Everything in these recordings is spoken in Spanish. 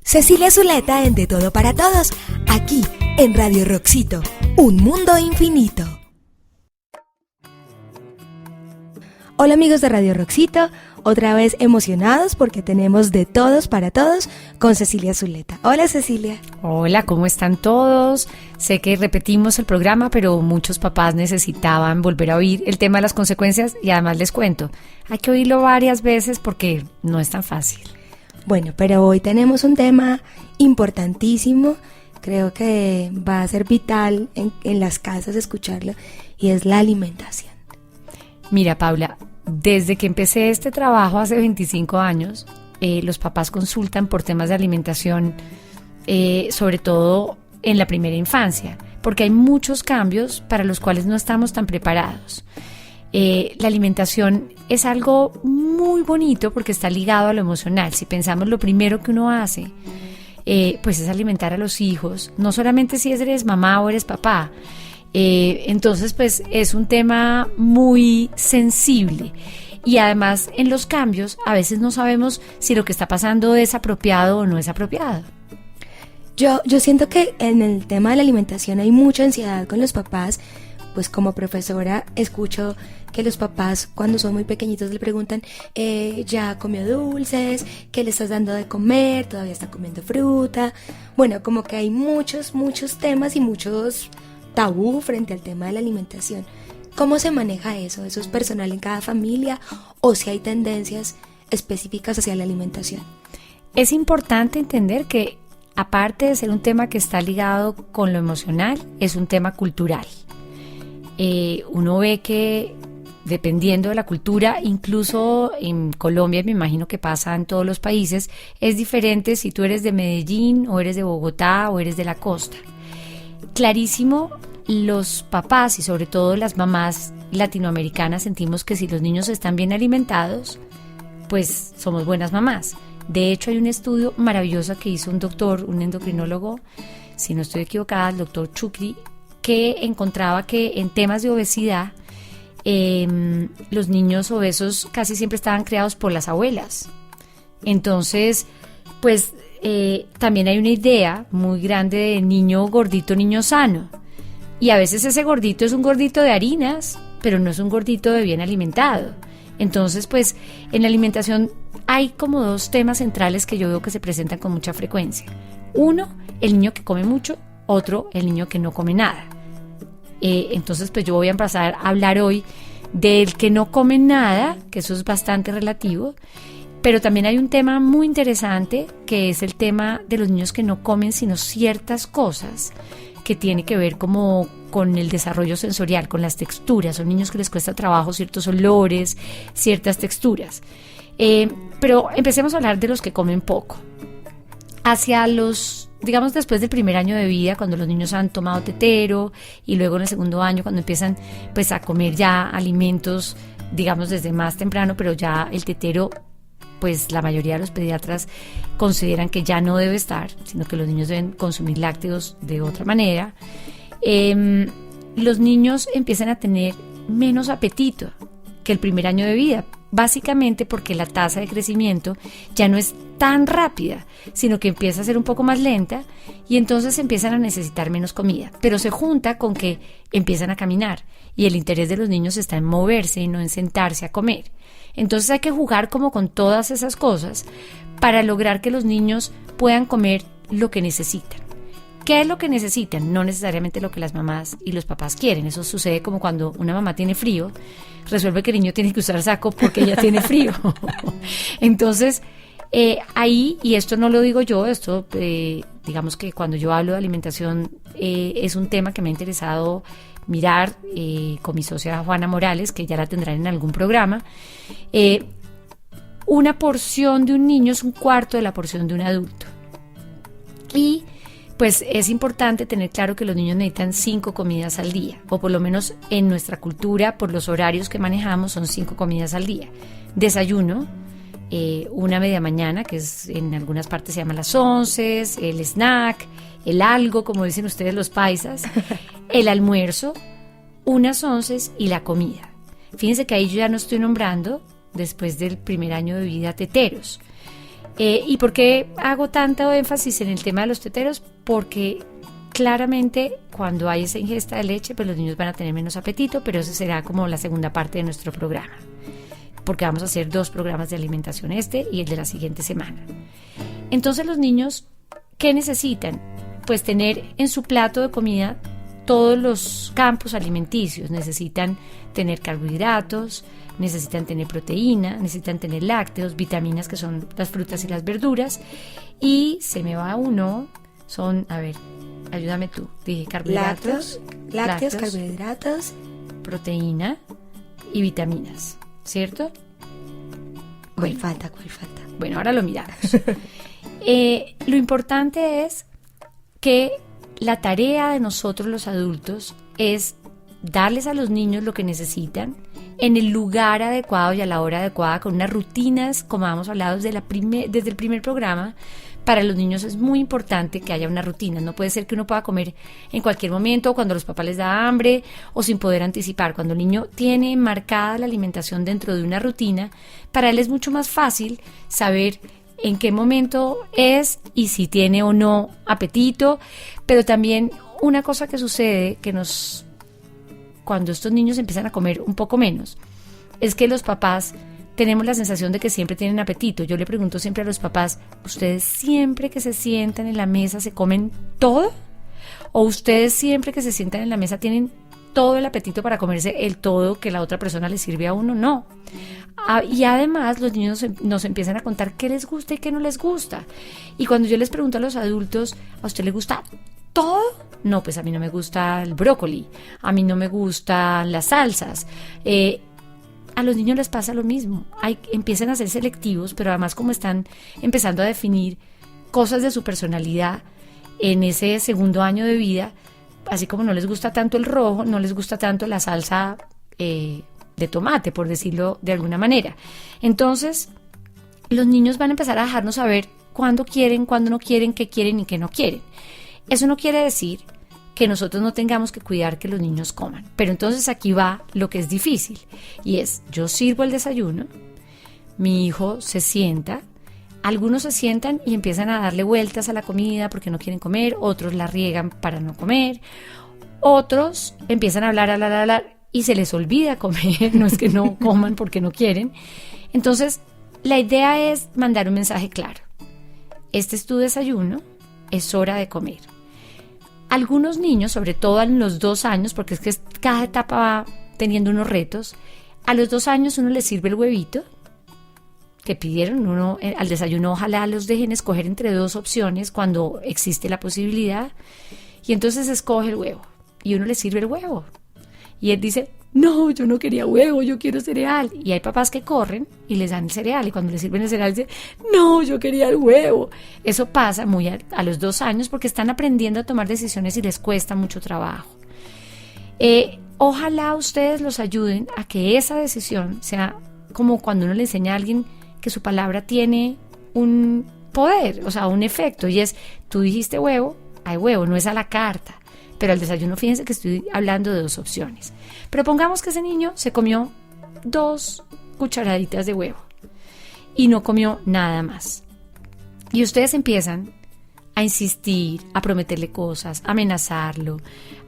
Cecilia Zuleta en De Todo para Todos, aquí en Radio Roxito, un mundo infinito. Hola amigos de Radio Roxito, otra vez emocionados porque tenemos De Todos para Todos con Cecilia Zuleta. Hola Cecilia. Hola, ¿cómo están todos? Sé que repetimos el programa, pero muchos papás necesitaban volver a oír el tema de las consecuencias y además les cuento, hay que oírlo varias veces porque no es tan fácil. Bueno, pero hoy tenemos un tema importantísimo, creo que va a ser vital en las casas escucharlo, y es la alimentación. Mira, Paula, desde que empecé este trabajo hace 25 años, los papás consultan por temas de alimentación, sobre todo en la primera infancia, porque hay muchos cambios para los cuales no estamos tan preparados. La alimentación es algo muy bonito porque está ligado a lo emocional. Si pensamos, lo primero que uno hace, pues es alimentar a los hijos, no solamente si eres mamá o eres papá. Entonces, pues es un tema muy sensible. Y además, en los cambios, a veces no sabemos si lo que está pasando es apropiado o no es apropiado. Yo siento que en el tema de la alimentación hay mucha ansiedad con los papás. Pues como profesora escucho que los papás cuando son muy pequeñitos le preguntan, ¿ya comió dulces? ¿Qué le estás dando de comer? ¿Todavía está comiendo fruta? Bueno, como que hay muchos temas y muchos tabú frente al tema de la alimentación. ¿Cómo se maneja eso? ¿Eso es personal en cada familia o si hay tendencias específicas hacia la alimentación? Es importante entender que aparte de ser un tema que está ligado con lo emocional, es un tema cultural. Uno ve que dependiendo de la cultura, incluso en Colombia, me imagino que pasa en todos los países, es diferente si tú eres de Medellín o eres de Bogotá o eres de la costa. Clarísimo, los papás y sobre todo las mamás latinoamericanas sentimos que si los niños están bien alimentados, pues somos buenas mamás. De hecho, hay un estudio maravilloso que hizo un doctor, un endocrinólogo, si no estoy equivocada, el doctor Chukri, que encontraba que en temas de obesidad, los niños obesos casi siempre estaban criados por las abuelas. Entonces, pues también hay una idea muy grande de niño gordito, niño sano. Y a veces ese gordito es un gordito de harinas, pero no es un gordito de bien alimentado. Entonces, pues en la alimentación hay como dos temas centrales que yo veo que se presentan con mucha frecuencia. Uno, el niño que come mucho. Otro, el niño que no come nada. Entonces, pues yo voy a empezar a hablar hoy del que no come nada, que eso es bastante relativo, pero también hay un tema muy interesante que es el tema de los niños que no comen sino ciertas cosas que tiene que ver como con el desarrollo sensorial, con las texturas. Son niños que les cuesta trabajo ciertos olores, ciertas texturas. Pero empecemos a hablar de los que comen poco. Hacia los, digamos, después del primer año de vida, cuando los niños han tomado tetero, y luego en el segundo año, cuando empiezan pues a comer ya alimentos, digamos, desde más temprano, pero ya el tetero, pues la mayoría de los pediatras consideran que ya no debe estar, sino que los niños deben consumir lácteos de otra manera. Los niños empiezan a tener menos apetito que el primer año de vida, básicamente porque la tasa de crecimiento ya no es tan rápida, sino que empieza a ser un poco más lenta y entonces empiezan a necesitar menos comida, pero se junta con que empiezan a caminar y el interés de los niños está en moverse y no en sentarse a comer. Entonces hay que jugar como con todas esas cosas para lograr que los niños puedan comer lo que necesitan. ¿Qué es lo que necesitan? No necesariamente lo que las mamás y los papás quieren. Eso sucede como cuando una mamá tiene frío, resuelve que el niño tiene que usar saco porque ella tiene frío. Entonces, ahí, y esto no lo digo yo, esto digamos que cuando yo hablo de alimentación es un tema que me ha interesado mirar con mi socia Juana Morales, que ya la tendrán en algún programa. Una porción de un niño es un cuarto de la porción de un adulto. Y pues es importante tener claro que los niños necesitan 5 comidas al día, o por lo menos en nuestra cultura, por los horarios que manejamos, son 5 comidas al día. Desayuno, una media mañana, que es en algunas partes se llama las 11, el snack, el algo, como dicen ustedes los paisas, el almuerzo, unas 11 y la comida. Fíjense que ahí yo ya no estoy nombrando, después del primer año de vida, teteros. ¿Y por qué hago tanto énfasis en el tema de los teteros? Porque claramente cuando hay esa ingesta de leche, pues los niños van a tener menos apetito, pero eso será como la segunda parte de nuestro programa, porque vamos a hacer 2 programas de alimentación, este y el de la siguiente semana. Entonces los niños, ¿qué necesitan? Pues tener en su plato de comida todos los campos alimenticios. Necesitan tener carbohidratos, necesitan tener proteína, necesitan tener lácteos, vitaminas, que son las frutas y las verduras, y se me va uno, son, a ver, ayúdame tú, dije carbohidratos, lácteos, carbohidratos, proteína y vitaminas, ¿cierto? ¿Cuál falta? Bueno, ahora lo miramos. Lo importante es que la tarea de nosotros los adultos es darles a los niños lo que necesitan en el lugar adecuado y a la hora adecuada, con unas rutinas, como hemos hablado desde el primer programa. Para los niños es muy importante que haya una rutina. No puede ser que uno pueda comer en cualquier momento, cuando a los papás les da hambre o sin poder anticipar. Cuando el niño tiene marcada la alimentación dentro de una rutina, para él es mucho más fácil saber en qué momento es y si tiene o no apetito. Pero también una cosa que sucede cuando estos niños empiezan a comer un poco menos, es que los papás tenemos la sensación de que siempre tienen apetito. Yo le pregunto siempre a los papás, ¿ustedes siempre que se sientan en la mesa se comen todo? ¿O ustedes siempre que se sientan en la mesa tienen todo el apetito para comerse el todo que la otra persona le sirve a uno? No. Y además los niños nos empiezan a contar qué les gusta y qué no les gusta. Y cuando yo les pregunto a los adultos, ¿a usted le gusta todo? No, pues a mí no me gusta el brócoli, a mí no me gustan las salsas. A los niños les pasa lo mismo. Empiezan a ser selectivos, pero además como están empezando a definir cosas de su personalidad en ese segundo año de vida, así como no les gusta tanto el rojo, no les gusta tanto la salsa de tomate, por decirlo de alguna manera. Entonces, los niños van a empezar a dejarnos saber cuándo quieren, cuándo no quieren, qué quieren y qué no quieren. Eso no quiere decir que nosotros no tengamos que cuidar que los niños coman. Pero entonces aquí va lo que es difícil, y es, yo sirvo el desayuno, mi hijo se sienta, algunos se sientan y empiezan a darle vueltas a la comida porque no quieren comer, otros la riegan para no comer, otros empiezan a hablar y se les olvida comer, no es que no coman porque no quieren. Entonces, la idea es mandar un mensaje claro. Este es tu desayuno, es hora de comer. Algunos niños, sobre todo a los 2 años, porque es que cada etapa va teniendo unos retos, a los 2 años uno les sirve el huevito que pidieron. Uno al desayuno ojalá los dejen escoger entre 2 opciones cuando existe la posibilidad, y entonces escoge el huevo y uno le sirve el huevo y él dice, no, yo no quería huevo, yo quiero cereal. Y hay papás que corren y les dan el cereal, y cuando les sirven el cereal dicen, no, yo quería el huevo. Eso pasa muy a los 2 años porque están aprendiendo a tomar decisiones y les cuesta mucho trabajo. Ojalá ustedes los ayuden a que esa decisión sea como cuando uno le enseña a alguien que su palabra tiene un poder, o sea, un efecto, y es, tú dijiste huevo, hay huevo, no es a la carta. Pero al desayuno, fíjense que estoy hablando de 2 opciones. Pero pongamos que ese niño se comió 2 cucharaditas de huevo y no comió nada más. Y ustedes empiezan a insistir, a prometerle cosas, a amenazarlo,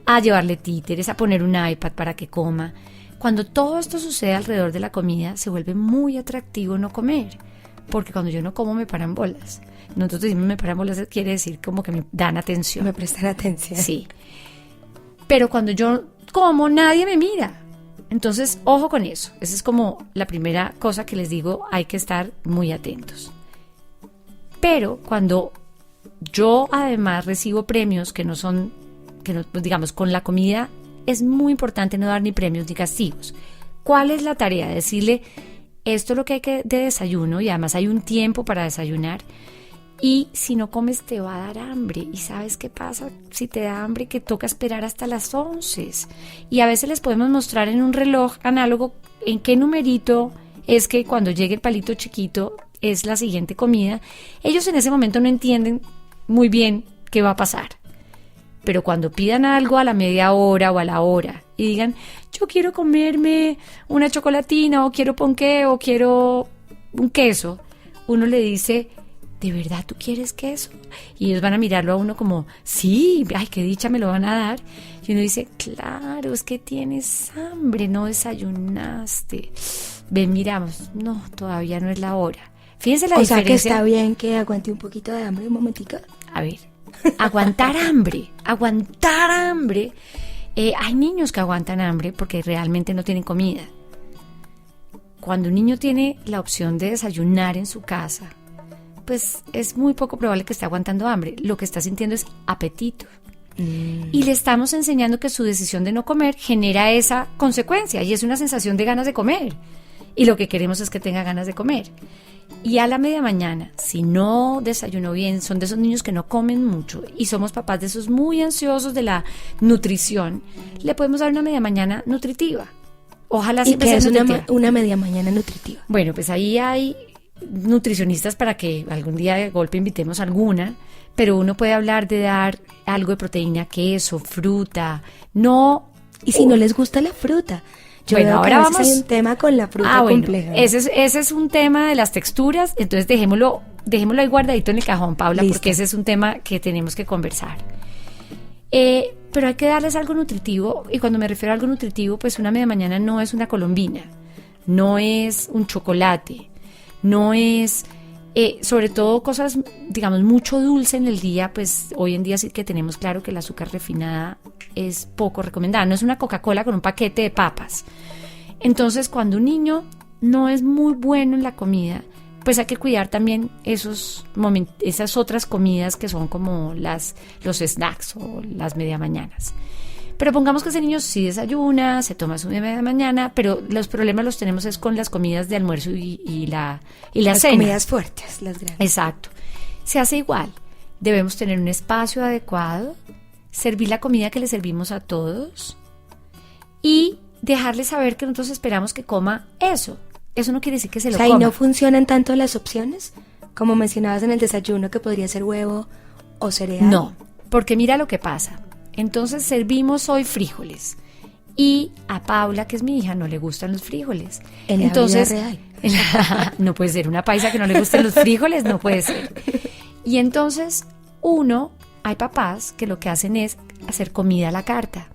a llevarle títeres, a poner un iPad para que coma. Cuando todo esto sucede alrededor de la comida, se vuelve muy atractivo no comer. Porque cuando yo no como me paran bolas. Nosotros decimos me paran bolas, quiere decir como que me dan atención. Me prestan atención. Sí. Pero cuando yo como, nadie me mira. Entonces, ojo con eso. Esa es como la primera cosa que les digo, hay que estar muy atentos. Pero cuando yo además recibo premios que no, digamos, con la comida, es muy importante no dar ni premios ni castigos. ¿Cuál es la tarea? Decirle, esto es lo que hay de desayuno, y además hay un tiempo para desayunar, y si no comes te va a dar hambre. ¿Y sabes qué pasa si te da hambre? Que toca esperar hasta las 11. Y a veces les podemos mostrar en un reloj análogo en qué numerito es que cuando llegue el palito chiquito es la siguiente comida. Ellos en ese momento no entienden muy bien qué va a pasar. Pero cuando pidan algo a la media hora o a la hora y digan, yo quiero comerme una chocolatina, o quiero ponqué, o quiero un queso, uno le dice, ¿de verdad tú quieres queso? Y ellos van a mirarlo a uno como, sí, ay, qué dicha, me lo van a dar. Y uno dice, claro, es que tienes hambre, no desayunaste. Ven, miramos, no, todavía no es la hora. Fíjense la diferencia. O sea que está bien que aguante un poquito de hambre un momentico. A ver, aguantar hambre. Hay niños que aguantan hambre porque realmente no tienen comida. Cuando un niño tiene la opción de desayunar en su casa, pues es muy poco probable que esté aguantando hambre. Lo que está sintiendo es apetito. Y le estamos enseñando que su decisión de no comer genera esa consecuencia y es una sensación de ganas de comer. Y lo que queremos es que tenga ganas de comer. Y a la media mañana, si no desayunó bien, son de esos niños que no comen mucho y somos papás de esos muy ansiosos de la nutrición, le podemos dar una media mañana nutritiva. Ojalá siempre sea nutritiva. Una media mañana nutritiva. Bueno, pues ahí hay nutricionistas para que algún día de golpe invitemos alguna, pero uno puede hablar de dar algo de proteína, queso, fruta, no... Y si no les gusta la fruta... Yo bueno, veo ahora que a veces vamos. Hay un tema con la fruta compleja. Bueno, ese es un tema de las texturas, entonces dejémoslo ahí guardadito en el cajón, Paula, listo, porque ese es un tema que tenemos que conversar. Pero hay que darles algo nutritivo, y cuando me refiero a algo nutritivo, pues una media mañana no es una colombina, no es un chocolate, no es, sobre todo cosas, digamos, mucho dulce en el día, pues hoy en día sí que tenemos claro que el azúcar refinada es poco recomendada, no es una Coca-Cola con un paquete de papas. Entonces, cuando un niño no es muy bueno en la comida, pues hay que cuidar también esas otras comidas que son como los snacks o las media mañanas. Pero pongamos que ese niño sí desayuna, se toma su media mañana, pero los problemas los tenemos es con las comidas de almuerzo y la cena. Las comidas fuertes, las grandes. Exacto. Se hace igual. Debemos tener un espacio adecuado, servir la comida que le servimos a todos y dejarle saber que nosotros esperamos que coma eso. Eso no quiere decir que se lo coma. ¿Y no funcionan tanto las opciones? Como mencionabas en el desayuno, que podría ser huevo o cereal. No, porque mira lo que pasa. Entonces servimos hoy frijoles y a Paula, que es mi hija, no le gustan los frijoles. Entonces, la vida real. No puede ser una paisa que no le gusten los frijoles, no puede ser. Y entonces hay papás que lo que hacen es hacer comida a la carta.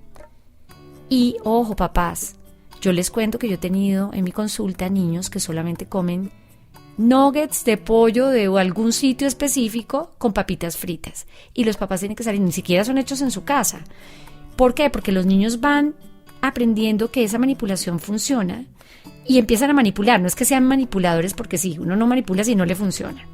Y ojo, papás, yo les cuento que yo he tenido en mi consulta niños que solamente comen nuggets de pollo de algún sitio específico con papitas fritas. Y los papás tienen que salir, ni siquiera son hechos en su casa. ¿Por qué? Porque los niños van aprendiendo que esa manipulación funciona y empiezan a manipular. No es que sean manipuladores porque sí, uno no manipula si no le funciona.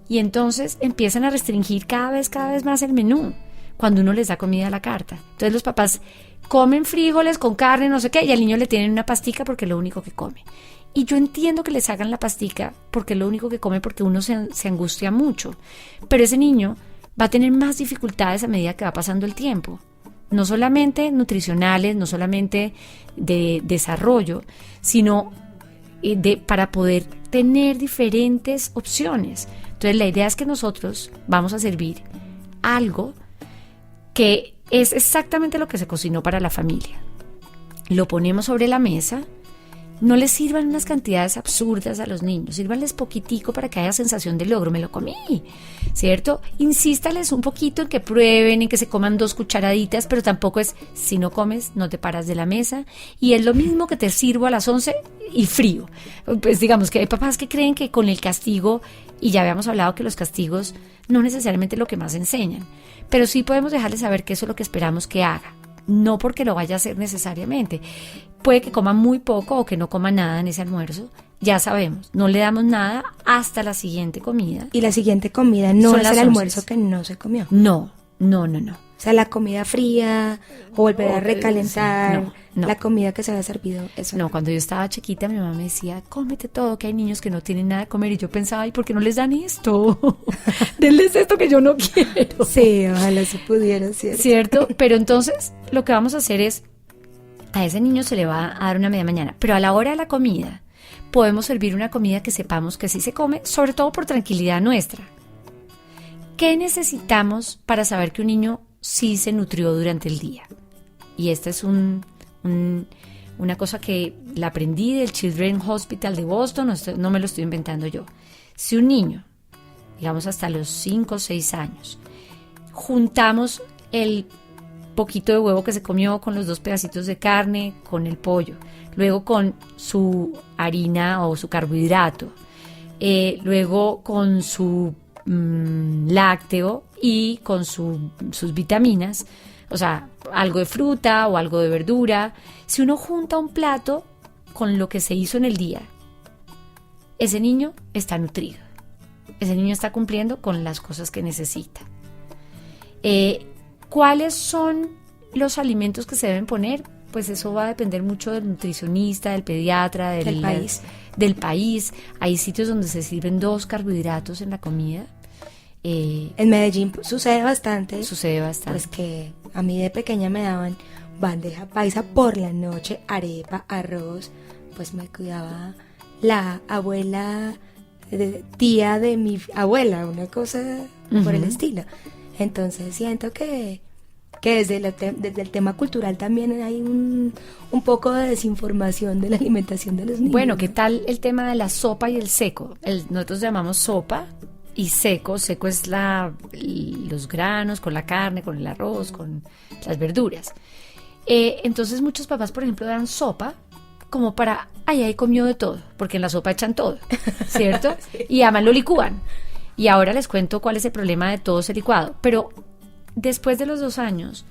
Y entonces empiezan a restringir cada vez más el menú cuando uno les da comida a la carta. Entonces los papás comen frijoles con carne, no sé qué, y al niño le tienen una pastica porque es lo único que come. Y yo entiendo que les hagan la pastica porque es lo único que come, porque uno se angustia mucho. Pero ese niño va a tener más dificultades a medida que va pasando el tiempo. No solamente nutricionales, no solamente de desarrollo, sino para poder tener diferentes opciones. Entonces la idea es que nosotros vamos a servir algo que es exactamente lo que se cocinó para la familia. Lo ponemos sobre la mesa. No les sirvan unas cantidades absurdas a los niños, sírvanles poquitico para que haya sensación de logro, me lo comí, ¿cierto? Insístales un poquito en que prueben, en que se coman 2 cucharaditas, pero tampoco es, si no comes, no te paras de la mesa, y es lo mismo que te sirvo a las 11 y frío. Pues digamos que hay papás que creen que con el castigo, y ya habíamos hablado que los castigos no necesariamente es lo que más enseñan, pero sí podemos dejarles saber que eso es lo que esperamos que haga. No porque lo vaya a hacer necesariamente. Puede que coma muy poco o que no coma nada en ese almuerzo. Ya sabemos, no le damos nada hasta la siguiente comida. Y la siguiente comida no es el almuerzo que no se comió. No. O sea, la comida fría o volver a recalentar, no. La comida que se había servido, eso. No, cuando yo estaba chiquita mi mamá me decía, cómete todo, que hay niños que no tienen nada de comer. Y yo pensaba, ay, ¿por qué no les dan esto? Denles esto que yo no quiero. Sí, ojalá se pudiera, ¿Cierto? Pero entonces lo que vamos a hacer es, a ese niño se le va a dar una media mañana, pero a la hora de la comida podemos servir una comida que sepamos que sí se come, sobre todo por tranquilidad nuestra. ¿Qué necesitamos para saber que un niño sí se nutrió durante el día? Y esta es una cosa que la aprendí del Children's Hospital de Boston, no me lo estoy inventando yo. Si un niño digamos hasta los 5 o 6 años. Juntamos el poquito de huevo que se comió con los 2 pedacitos de carne, con el pollo, luego con su harina o su carbohidrato, luego con su lácteo y con sus vitaminas, o sea, algo de fruta o algo de verdura. Si uno junta un plato con lo que se hizo en el día, ese niño está nutrido, ese niño está cumpliendo con las cosas que necesita. ¿Cuáles son los alimentos que se deben poner? Pues eso va a depender mucho del nutricionista, del pediatra, del país. Hay sitios donde se sirven 2 carbohidratos en la comida. En Medellín sucede bastante. Pues que a mí de pequeña me daban bandeja paisa por la noche, arepa, arroz. Pues me cuidaba la abuela, tía de mi abuela, una cosa por el estilo. Entonces siento que desde el tema cultural también hay un poco de desinformación de la alimentación de los niños. Bueno, ¿qué tal el tema de la sopa y el seco? Nosotros llamamos sopa y seco. Seco es los granos con la carne, con el arroz, con las verduras. Entonces muchos papás, por ejemplo, dan sopa como para, ahí comió de todo, porque en la sopa echan todo, ¿cierto? Sí. Y además lo licúan. Y ahora les cuento cuál es el problema de todo ese licuado. Pero después de los 2 años,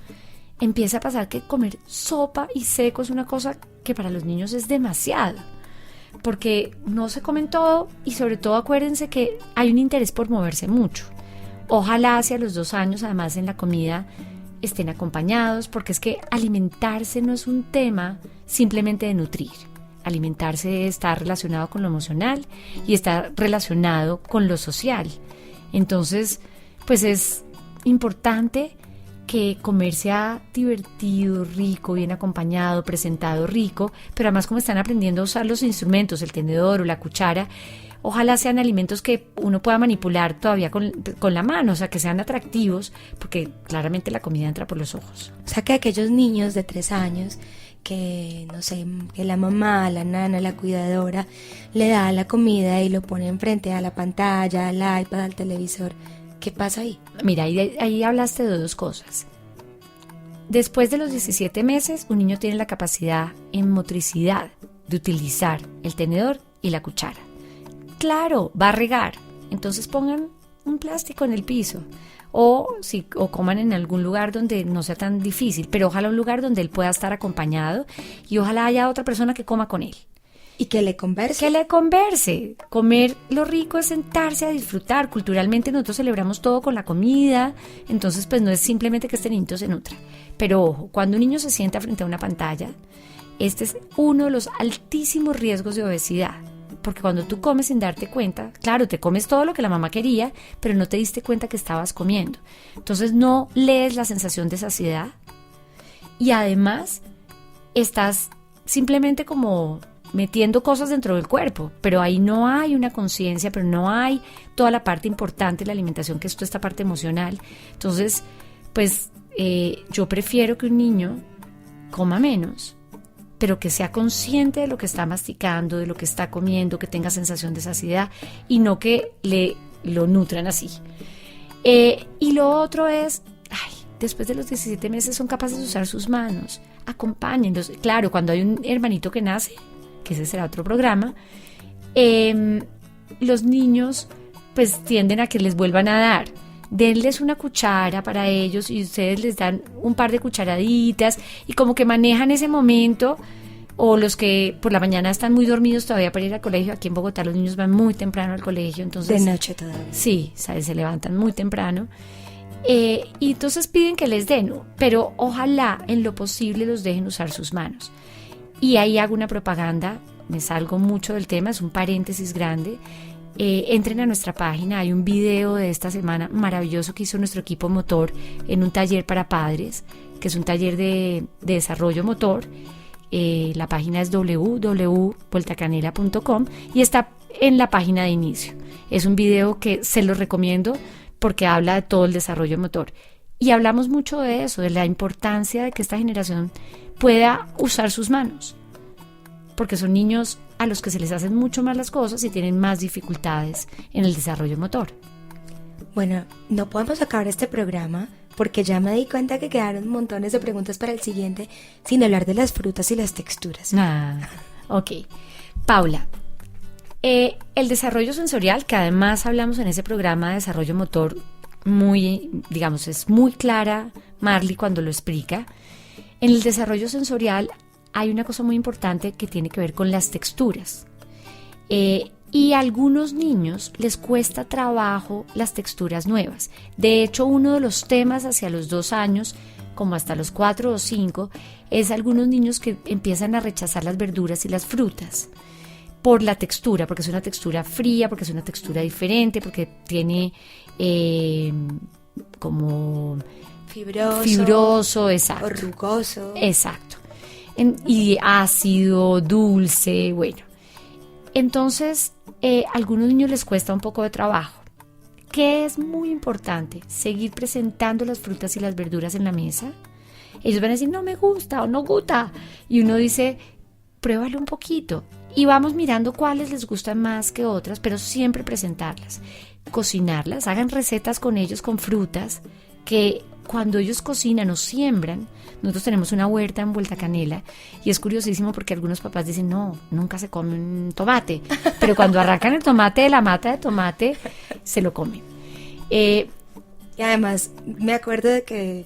empieza a pasar que comer sopa y seco es una cosa que para los niños es demasiado. Porque no se comen todo y sobre todo acuérdense que hay un interés por moverse mucho. Ojalá hacia los 2 años, además en la comida, estén acompañados, porque es que alimentarse no es un tema simplemente de nutrir. Alimentarse está relacionado con lo emocional y está relacionado con lo social. Entonces, pues es importante que comer sea divertido, rico, bien acompañado, presentado rico, pero además como están aprendiendo a usar los instrumentos, el tenedor o la cuchara, ojalá sean alimentos que uno pueda manipular todavía con la mano, o sea, que sean atractivos, porque claramente la comida entra por los ojos. O sea, que aquellos niños de 3 años que, no sé, que la mamá, la nana, la cuidadora le da la comida y lo pone enfrente a la pantalla, al iPad, al televisor, ¿qué pasa ahí? Mira, ahí hablaste de 2 cosas. Después de los 17 meses, un niño tiene la capacidad en motricidad de utilizar el tenedor y la cuchara. Claro, va a regar, entonces pongan un plástico en el piso o coman en algún lugar donde no sea tan difícil, pero ojalá un lugar donde él pueda estar acompañado y ojalá haya otra persona que coma con él. Y que le converse. Que le converse. Comer lo rico es sentarse a disfrutar. Culturalmente nosotros celebramos todo con la comida, entonces pues no es simplemente que este niño se nutra. Pero ojo, cuando un niño se sienta frente a una pantalla, este es uno de los altísimos riesgos de obesidad. Porque cuando tú comes sin darte cuenta, claro, te comes todo lo que la mamá quería, pero no te diste cuenta que estabas comiendo. Entonces no lees la sensación de saciedad y además estás simplemente como metiendo cosas dentro del cuerpo, pero ahí no hay una conciencia, pero no hay toda la parte importante de la alimentación, que es toda esta parte emocional. Entonces, pues yo prefiero que un niño coma menos, pero que sea consciente de lo que está masticando, de lo que está comiendo, que tenga sensación de saciedad y no que lo nutran así. Y lo otro es, después de los 17 meses son capaces de usar sus manos, acompáñenlos. Claro, cuando hay un hermanito que nace, que ese será otro programa, los niños pues tienden a que les vuelvan a dar. Denles una cuchara para ellos y ustedes les dan un par de cucharaditas y como que manejan ese momento. O los que por la mañana están muy dormidos todavía para ir al colegio. Aquí en Bogotá los niños van muy temprano al colegio, entonces de noche todavía. Sí, se levantan muy temprano. Y entonces piden que les den, pero ojalá en lo posible los dejen usar sus manos. Y ahí hago una propaganda, me salgo mucho del tema, es un paréntesis grande. Entren a nuestra página, hay un video de esta semana maravilloso que hizo nuestro equipo motor en un taller para padres, que es un taller de desarrollo motor. La página es www.vueltacanela.com y está en la página de inicio. Es un video que se lo recomiendo porque habla de todo el desarrollo motor. Y hablamos mucho de eso, de la importancia de que esta generación pueda usar sus manos, porque son niños a los que se les hacen mucho más las cosas y tienen más dificultades en el desarrollo motor. Bueno, no podemos acabar este programa porque ya me di cuenta que quedaron montones de preguntas para el siguiente sin hablar de las frutas y las texturas. Ok. Paula, el desarrollo sensorial, que además hablamos en ese programa de desarrollo motor, es muy clara Marley cuando lo explica. En el desarrollo sensorial hay una cosa muy importante que tiene que ver con las texturas. Y a algunos niños les cuesta trabajo las texturas nuevas. De hecho, uno de los temas hacia los 2 años, como hasta los 4 o 5, es algunos niños que empiezan a rechazar las verduras y las frutas por la textura, porque es una textura fría, porque es una textura diferente, porque tiene como fibroso, exacto, o rugoso. Exacto. Y ácido, dulce, bueno. Entonces, a algunos niños les cuesta un poco de trabajo. ¿Qué es muy importante? Seguir presentando las frutas y las verduras en la mesa. Ellos van a decir, no me gusta o no gusta. Y uno dice, pruébalo un poquito. Y vamos mirando cuáles les gustan más que otras, pero siempre presentarlas. Cocinarlas, hagan recetas con ellos con frutas que cuando ellos cocinan o siembran. Nosotros tenemos una huerta en Vuelta Canela y es curiosísimo porque algunos papás dicen, no, nunca se come un tomate, pero cuando arrancan el tomate de la mata de tomate, se lo comen. Y además, me acuerdo de que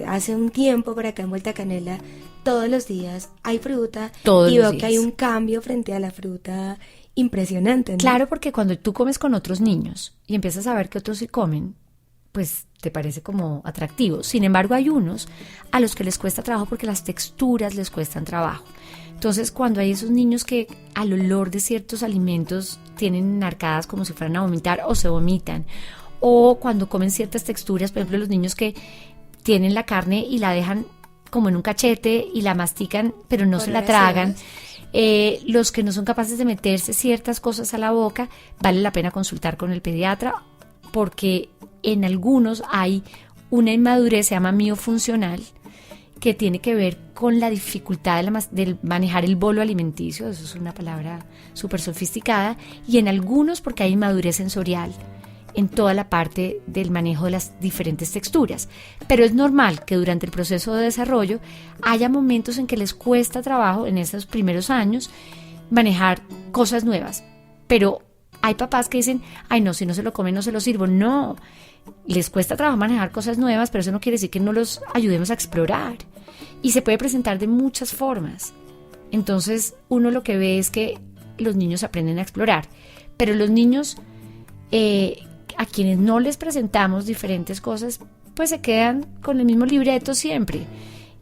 hace un tiempo por acá en Vuelta Canela, todos los días hay fruta y veo que hay un cambio frente a la fruta impresionante, ¿no? Claro, porque cuando tú comes con otros niños y empiezas a ver que otros sí comen, pues te parece como atractivo. Sin embargo, hay unos a los que les cuesta trabajo porque las texturas les cuestan trabajo. Entonces, cuando hay esos niños que al olor de ciertos alimentos tienen arcadas como si fueran a vomitar o se vomitan, o cuando comen ciertas texturas, por ejemplo, los niños que tienen la carne y la dejan como en un cachete y la mastican, pero no se la tragan. Los que no son capaces de meterse ciertas cosas a la boca, vale la pena consultar con el pediatra porque en algunos hay una inmadurez, se llama miofuncional, que tiene que ver con la dificultad de manejar el bolo alimenticio, eso es una palabra súper sofisticada, y en algunos porque hay inmadurez sensorial en toda la parte del manejo de las diferentes texturas. Pero es normal que durante el proceso de desarrollo haya momentos en que les cuesta trabajo en esos primeros años manejar cosas nuevas, pero hay papás que dicen, ay no, si no se lo comen no se lo sirvo. No, les cuesta trabajo manejar cosas nuevas, pero eso no quiere decir que no los ayudemos a explorar. Y se puede presentar de muchas formas. Entonces uno lo que ve es que los niños aprenden a explorar, pero los niños a quienes no les presentamos diferentes cosas, pues se quedan con el mismo libreto siempre.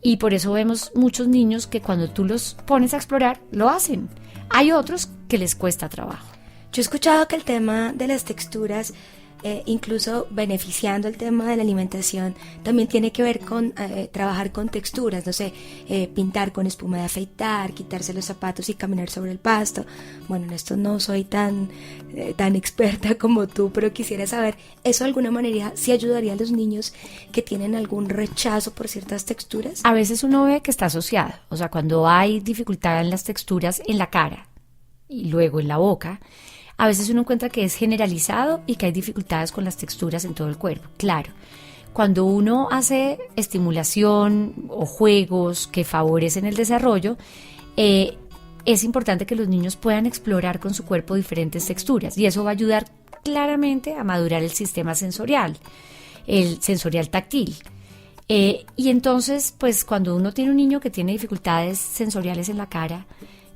Y por eso vemos muchos niños que cuando tú los pones a explorar, lo hacen. Hay otros que les cuesta trabajo. Yo he escuchado que el tema de las texturas, incluso beneficiando el tema de la alimentación, también tiene que ver con trabajar con texturas, no sé, pintar con espuma de afeitar, quitarse los zapatos y caminar sobre el pasto. Bueno, en esto no soy tan experta como tú, pero quisiera saber, ¿eso de alguna manera sí ayudaría a los niños que tienen algún rechazo por ciertas texturas? A veces uno ve que está asociado, o sea, cuando hay dificultad en las texturas en la cara y luego en la boca, a veces uno encuentra que es generalizado y que hay dificultades con las texturas en todo el cuerpo. Claro, cuando uno hace estimulación o juegos que favorecen el desarrollo, es importante que los niños puedan explorar con su cuerpo diferentes texturas y eso va a ayudar claramente a madurar el sistema sensorial, el sensorial táctil. Y entonces, pues cuando uno tiene un niño que tiene dificultades sensoriales en la cara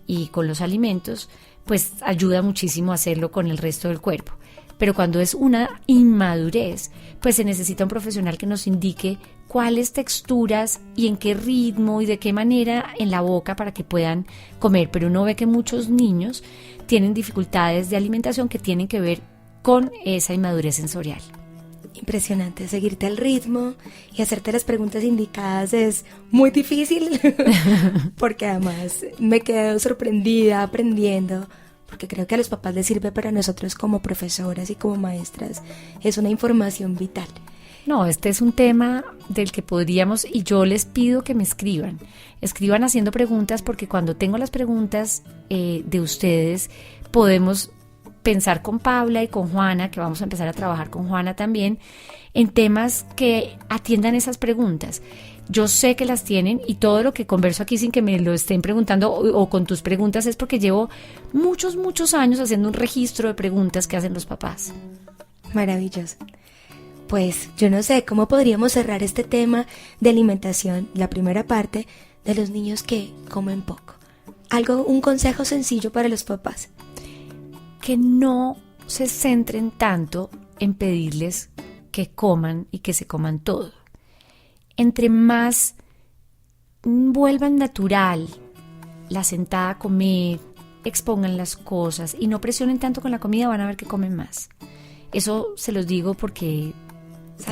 y con los alimentos, pues ayuda muchísimo a hacerlo con el resto del cuerpo. Pero cuando es una inmadurez, pues se necesita un profesional que nos indique cuáles texturas y en qué ritmo y de qué manera en la boca para que puedan comer. Pero uno ve que muchos niños tienen dificultades de alimentación que tienen que ver con esa inmadurez sensorial. Impresionante, seguirte al ritmo y hacerte las preguntas indicadas es muy difícil porque además me quedo sorprendida aprendiendo, porque creo que a los papás les sirve, pero a nosotros como profesoras y como maestras es una información vital. No, este es un tema del que podríamos, y yo les pido que me escriban haciendo preguntas, porque cuando tengo las preguntas de ustedes podemos pensar con Paula y con Juana, que vamos a empezar a trabajar con Juana también, en temas que atiendan esas preguntas. Yo sé que las tienen y todo lo que converso aquí sin que me lo estén preguntando o con tus preguntas es porque llevo muchos años haciendo un registro de preguntas que hacen los papás. Maravilloso. Pues yo no sé cómo podríamos cerrar este tema de alimentación, la primera parte, de los niños que comen poco. Un consejo sencillo para los papás. Que no se centren tanto en pedirles que coman y que se coman todo. Entre más vuelvan natural la sentada a comer, expongan las cosas y no presionen tanto con la comida, van a ver que comen más. Eso se los digo porque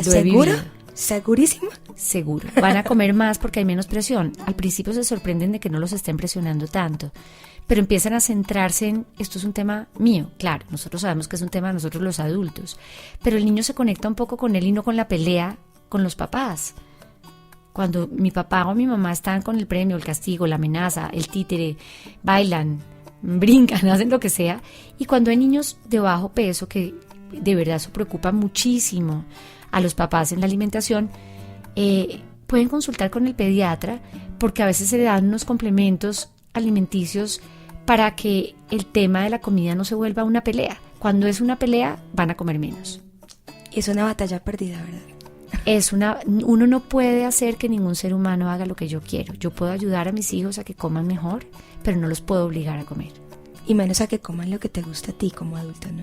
lo he vivido. ¿Segurísimo? Seguro. Van a comer más porque hay menos presión. Al principio se sorprenden de que no los estén presionando tanto, pero empiezan a centrarse en, esto es un tema mío, claro, nosotros sabemos que es un tema de nosotros los adultos, pero el niño se conecta un poco con él y no con la pelea con los papás. Cuando mi papá o mi mamá están con el premio, el castigo, la amenaza, el títere, bailan, brincan, hacen lo que sea, y cuando hay niños de bajo peso que de verdad eso preocupa muchísimo a los papás en la alimentación, pueden consultar con el pediatra porque a veces se le dan unos complementos alimenticios para que el tema de la comida no se vuelva una pelea. Cuando es una pelea van a comer menos. Es una batalla perdida, ¿verdad? Uno no puede hacer que ningún ser humano haga lo que yo quiero. Yo puedo ayudar a mis hijos a que coman mejor, pero no los puedo obligar a comer. Y menos a que coman lo que te gusta a ti como adulto, ¿no?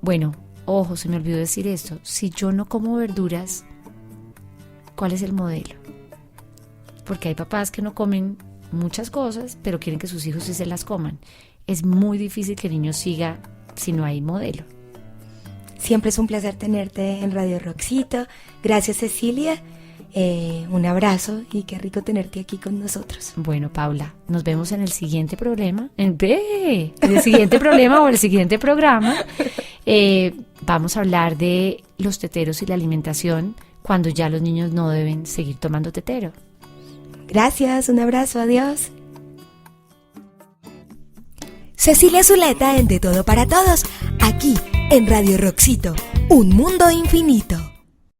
Bueno, ojo, se me olvidó decir esto. Si yo no como verduras, ¿cuál es el modelo? Porque hay papás que no comen muchas cosas, pero quieren que sus hijos sí se las coman. Es muy difícil que el niño siga si no hay modelo. Siempre es un placer tenerte en Radio Roxito. Gracias, Cecilia. Un abrazo y qué rico tenerte aquí con nosotros. Bueno, Paula, nos vemos en el siguiente problema. En el siguiente problema o el siguiente programa. Vamos a hablar de los teteros y la alimentación cuando ya los niños no deben seguir tomando tetero. Gracias, un abrazo, adiós. Cecilia Zuleta en De Todo para Todos, aquí en Radio Roxito, un mundo infinito.